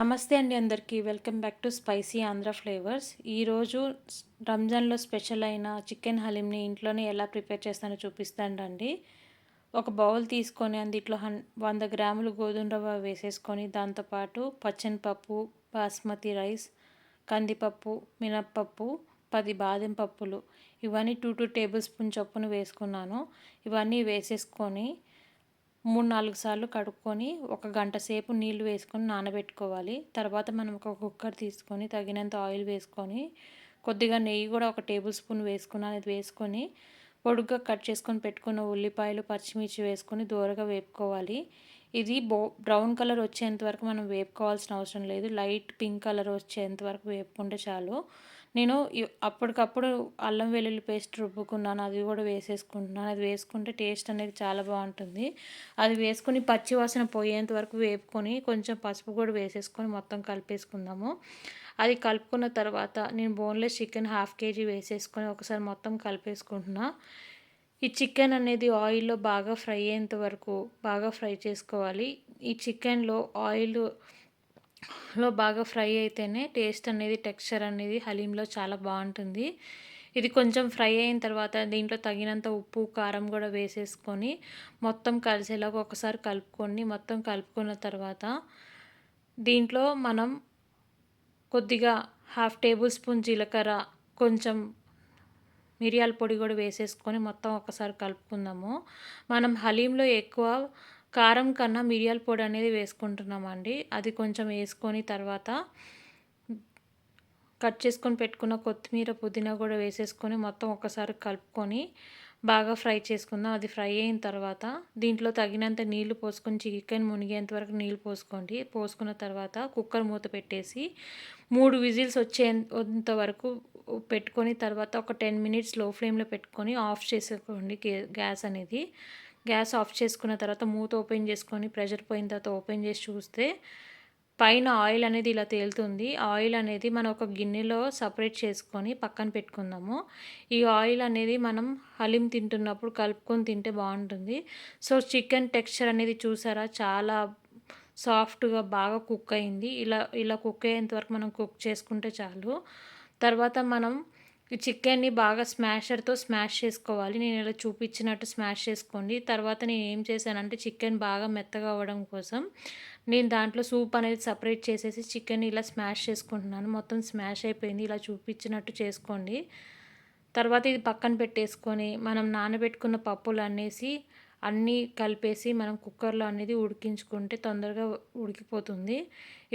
నమస్తే అండి అందరికీ. Welcome back to spicy Andhra flavours. ఈరోజు రంజాన్‌లో స్పెషల్ అయిన చికెన్ హలీంని ఇంట్లోనే ఎలా ప్రిపేర్ చేస్తానో చూపిస్తానండి. ఒక బౌల్ తీసుకొని అందులో 100 గ్రాములు గోధుమ రవ్వ వేసేసుకొని దాంతోపాటు పచ్చెనపప్పు, బాస్మతి రైస్, కందిపప్పు, మినప్పప్పు, 10 బాదం పప్పులు ఇవన్నీ 2 టేబుల్ స్పూన్ చొప్పున వేసుకున్నాను. ఇవన్నీ వేసేసుకొని 3, 4 సార్లు కడుక్కొని ఒక గంట సేపు నీళ్లు వేసుకొని నానబెట్టుకోవాలి. తర్వాత మనం ఒక కుక్కర్ తీసుకొని తగినంత ఆయిల్ వేసుకొని కొద్దిగా నెయ్యి కూడా ఒక టేబుల్ స్పూన్ వేసుకున్నాను. అది వేసుకొని పొడుగ్గా కట్ చేసుకొని పెట్టుకున్న ఉల్లిపాయలు, పచ్చిమిర్చి వేసుకొని దోరగా వేపుకోవాలి. ఇది బ్రౌన్ కలర్ వచ్చేంత వరకు మనం వేపుకోవాల్సిన అవసరం లేదు. లైట్ పింక్ కలర్ వచ్చేంత వరకు వేపుకుంటే చాలు. నేను అప్పటికప్పుడు అల్లం వెల్లుల్లి పేస్ట్ రుబ్బుకున్నాను. అది కూడా వేసేసుకుంటున్నాను. అది వేసుకుంటే టేస్ట్ అనేది చాలా బాగుంటుంది. అది వేసుకొని పచ్చి వాసన పోయేంత వరకు వేపుకొని కొంచెం పసుపు కూడా వేసేసుకొని మొత్తం కలిపేసుకుందాము. అది కలుపుకున్న తర్వాత నేను బోన్లెస్ చికెన్ హాఫ్ కేజీ వేసేసుకొని ఒకసారి మొత్తం కలిపేసుకుంటున్నా. ఈ చికెన్ అనేది ఆయిల్లో బాగా ఫ్రై అయ్యేంత వరకు బాగా ఫ్రై చేసుకోవాలి. ఈ చికెన్లో బాగా ఫ్రై అయితేనే టేస్ట్ అనేది, టెక్స్చర్ అనేది హలీంలో చాలా బాగుంటుంది. ఇది కొంచెం ఫ్రై అయిన తర్వాత దీంట్లో తగినంత ఉప్పు, కారం కూడా వేసేసుకొని మొత్తం కలిసేలాగా ఒకసారి కలుపుకొని మొత్తం కలుపుకున్న తర్వాత దీంట్లో మనం కొద్దిగా హాఫ్ టేబుల్ స్పూన్ జీలకర్ర, కొంచెం మిరియాల పొడి కూడా వేసేసుకొని మొత్తం ఒకసారి కలుపుకుందాము. మనం హలీంలో ఎక్కువ కారం కన్నా మిరియాల పొడి అనేది వేసుకుంటున్నామండి. అది కొంచెం వేసుకొని తర్వాత కట్ చేసుకొని పెట్టుకున్న కొత్తిమీర, పుదీనా కూడా వేసేసుకొని మొత్తం ఒకసారి కలుపుకొని బాగా ఫ్రై చేసుకుందాం. అది ఫ్రై అయిన తర్వాత దీంట్లో తగినంత నీళ్లు పోసుకొని చికెన్ మునిగేంత వరకు నీళ్ళు పోసుకోండి. పోసుకున్న తర్వాత కుక్కర్ మూత పెట్టేసి 3 విజిల్స్ వచ్చేంత వరకు పెట్టుకొని తర్వాత ఒక 10 మినిట్స్ లో ఫ్లేమ్లో పెట్టుకొని ఆఫ్ చేసుకోండి గ్యాస్ ఆఫ్ చేసుకున్న తర్వాత మూత ఓపెన్ చేసుకొని ప్రెషర్ పోయిన తర్వాత ఓపెన్ చేసి చూస్తే పైన ఆయిల్ అనేది ఇలా తేలుతుంది. ఆయిల్ అనేది మనం ఒక గిన్నెలో సపరేట్ చేసుకొని పక్కన పెట్టుకుందాము. ఈ ఆయిల్ అనేది మనం హలీం తింటున్నప్పుడు కలుపుకొని తింటే బాగుంటుంది. సో చికెన్ టెక్స్చర్ అనేది చూసారా, చాలా సాఫ్ట్గా బాగా కుక్ అయింది. ఇలా కుక్ అయ్యేంత వరకు మనం కుక్ చేసుకుంటే చాలు. తర్వాత మనం ఈ చికెన్ని బాగా స్మాషర్తో స్మాష్ చేసుకోవాలి. నేను ఇలా చూపించినట్టు స్మాష్ చేసుకోండి. తర్వాత నేను ఏం చేశానంటే చికెన్ బాగా మెత్తగా అవ్వడం కోసం నేను దాంట్లో సూప్ అనేది సపరేట్ చేసేసి చికెన్ ఇలా స్మాష్ చేసుకుంటున్నాను. మొత్తం స్మాష్ అయిపోయింది. ఇలా చూపించినట్టు చేసుకోండి. తర్వాత ఇది పక్కన పెట్టేసుకొని మనం నానబెట్టుకున్న పప్పులు అన్నీ కలిపేసి మనం కుక్కర్లో అనేది ఉడికించుకుంటే తొందరగా ఉడికిపోతుంది.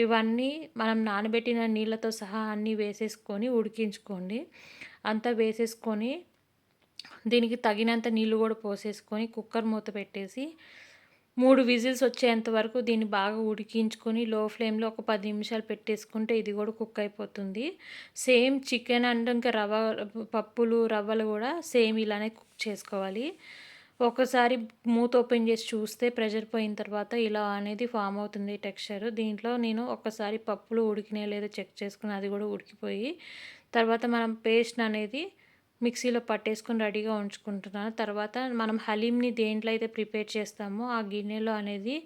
ఇవన్నీ మనం నానబెట్టిన నీళ్ళతో సహా అన్నీ వేసేసుకొని ఉడికించుకోండి. అంతా వేసేసుకొని దీనికి తగినంత నీళ్ళు కూడా పోసేసుకొని కుక్కర్ మూత పెట్టేసి 3 విజిల్స్ వచ్చేంత వరకు దీన్ని బాగా ఉడికించుకొని లో ఫ్లేమ్లో ఒక 10 నిమిషాలు పెట్టేసుకుంటే ఇది కూడా కుక్ అయిపోతుంది. సేమ్ చికెన్ అండ్ ఇంకా పప్పులు, రవ్వలు కూడా సేమ్ ఇలానే కుక్ చేసుకోవాలి. ఒకసారి మూత ఓపెన్ చేసి చూస్తే ప్రెషర్ పోయిన తర్వాత ఇలా అనేది ఫామ్ అవుతుంది టెక్స్చర్. దీంట్లో నేను ఒకసారి పప్పులు ఉడికినాయో లేదో చెక్ చేసుకుని అది కూడా ఉడికిపోయి తర్వాత మనం పేస్ట్ అనేది మిక్సీలో పట్టేసుకొని రెడీగా ఉంచుకుంటున్నాను. తర్వాత మనం హలీంని దేంట్లో అయితే ప్రిపేర్ చేస్తామో ఆ గిన్నెలో అనేది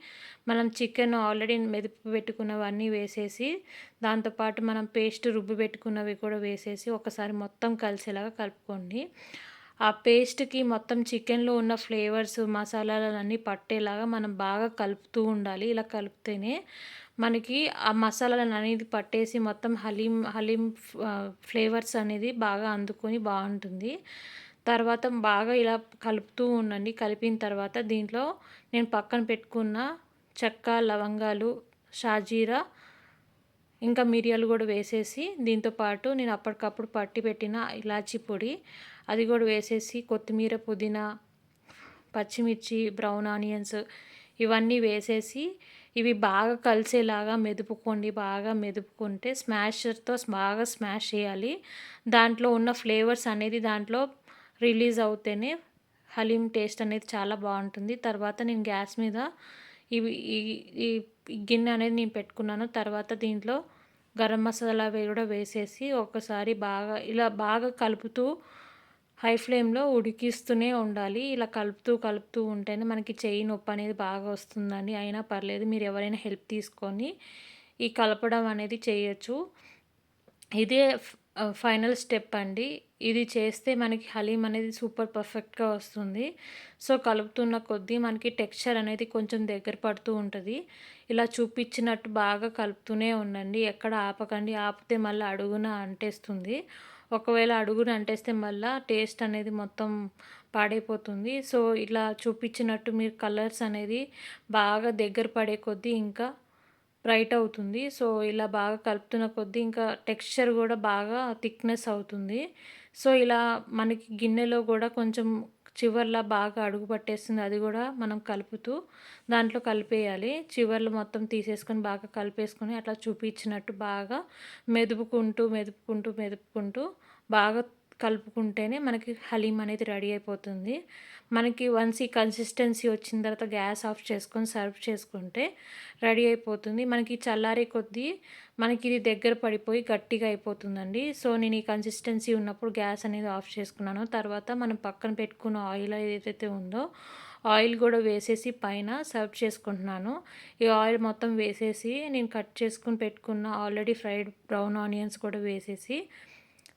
మనం చికెన్ ఆల్రెడీ మెదిపి పెట్టుకున్నవన్నీ వేసేసి దాంతోపాటు మనం పేస్ట్ రుబ్బి పెట్టుకున్నవి కూడా వేసేసి ఒకసారి మొత్తం కలిసేలాగా కలుపుకోండి. ఆ పేస్ట్కి మొత్తం చికెన్లో ఉన్న ఫ్లేవర్స్, మసాలాలన్నీ పట్టేలాగా మనం బాగా కలుపుతూ ఉండాలి. ఇలా కలిపితేనే మనకి ఆ మసాలాలను అనేది పట్టేసి మొత్తం హలీం ఫ్లేవర్స్ అనేది బాగా అందుకొని బాగుంటుంది. తర్వాత బాగా ఇలా కలుపుతూ ఉండండి. కలిపిన తర్వాత దీంట్లో నేను పక్కన పెట్టుకున్న చెక్క, లవంగాలు, షాజీరా ఇంకా మిరియాలు కూడా వేసేసి దీంతో పాటు నేను అప్పటికప్పుడు పట్టి పెట్టిన ఇలాచీ పొడి అది కూడా వేసేసి కొత్తిమీర, పుదీనా, పచ్చిమిర్చి, బ్రౌన్ ఆనియన్స్ ఇవన్నీ వేసేసి ఇవి బాగా కలిసేలాగా మెదుపుకోండి. బాగా మెదుపుకుంటే స్మాషర్తో బాగా స్మాష్ చేయాలి. దాంట్లో ఉన్న ఫ్లేవర్స్ అనేది దాంట్లో రిలీజ్ అవుతేనే హలీం టేస్ట్ అనేది చాలా బాగుంటుంది. తర్వాత నేను గ్యాస్ మీద ఇవి ఈ ఈ గిన్నె అనేది నేను పెట్టుకున్నాను. తర్వాత దీంట్లో గరం మసాలా కూడా వేసేసి ఒకసారి బాగా కలుపుతూ హై ఫ్లేమ్లో ఉడికిస్తూనే ఉండాలి. ఇలా కలుపుతూ ఉంటేనే మనకి చెయ్యి నొప్పి అనేది బాగా వస్తుందండి. అయినా పర్లేదు, మీరు ఎవరైనా హెల్ప్ తీసుకొని ఈ కలపడం అనేది చేయొచ్చు. ఇదే ఫైనల్ స్టెప్ అండి. ఇది చేస్తే మనకి హలీం అనేది సూపర్ పర్ఫెక్ట్‌గా వస్తుంది. సో, కలుపుతున్న కొద్దీ మనకి టెక్స్చర్ అనేది కొంచెం దగ్గర పడుతూ ఉంటది. ఇలా చూపిచ్చినట్టు బాగా కలుపుతూనే ఉండండి. ఎక్కడ ఆపకండి. ఆపితే మళ్ళా అడుగున అంటేస్తుంది. ఒకవేళ అడుగున అంటేస్తే మళ్ళా టేస్ట్ అనేది మొత్తం పాడైపోతుంది. సో, ఇలా చూపిచ్చినట్టు మీరు కలర్స్ అనేది బాగా దగ్గర పడే కొద్దీ ఇంకా బ్రైట్ అవుతుంది. సో, ఇలా బాగా కలుపుతున్న కొద్దీ ఇంకా టెక్స్చర్ గూడా బాగా థిక్‌నెస్ అవుతుంది. సో, ఇలా మనకి గిన్నెలో గూడా కొంచెం చివర్ల బాగా అడుగు పట్టేస్తుంది. అది గూడా మనం కలుపుతూ దాంట్లో కలిపేయాలి. చివర్లు మొత్తం తీసేసుకొని బాగా కలిపేసుకొని అట్లా చూపించినట్టు బాగా మెదుపుకుంటూ బాగా కలుపుకుంటేనే మనకి హలీం అనేది రెడీ అయిపోతుంది. మనకి వన్స్ ఈ కన్సిస్టెన్సీ వచ్చిన తర్వాత గ్యాస్ ఆఫ్ చేసుకొని సర్వ్ చేసుకుంటే రెడీ అయిపోతుంది. మనకి చల్లారే కొద్దీ మనకిది దగ్గర పడిపోయి గట్టిగా అయిపోతుందండి. సో, నేను ఈ కన్సిస్టెన్సీ ఉన్నప్పుడు గ్యాస్ అనేది ఆఫ్ చేసుకున్నాను. తర్వాత మనం పక్కన పెట్టుకున్న ఆయిల్ ఏదైతే ఉందో, ఆయిల్ గూడా వేసేసి పైన సర్వ్ చేసుకుంటున్నాను. ఈ ఆయిల్ మొత్తం వేసేసి నేను కట్ చేసుకొని పెట్టుకున్న ఆల్రెడీ ఫ్రైడ్ బ్రౌన్ ఆనియన్స్ కూడా వేసేసి,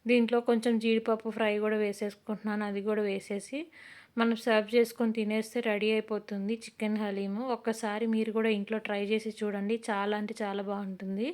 దీంట్లో కొంచెం జీడిపప్పు ఫ్రై గూడా వేసేసుకుంటున్నాను. అది గూడా వేసేసి మనం సర్వ్ చేసుకొని తినేస్తే రెడీ అయిపోతుంది చికెన్ హలీము. ఒక్కసారి మీరు కూడా ఇంట్లో ట్రై చేసి చూడండి. చాలా అంటే చాలా బావుంటుంది.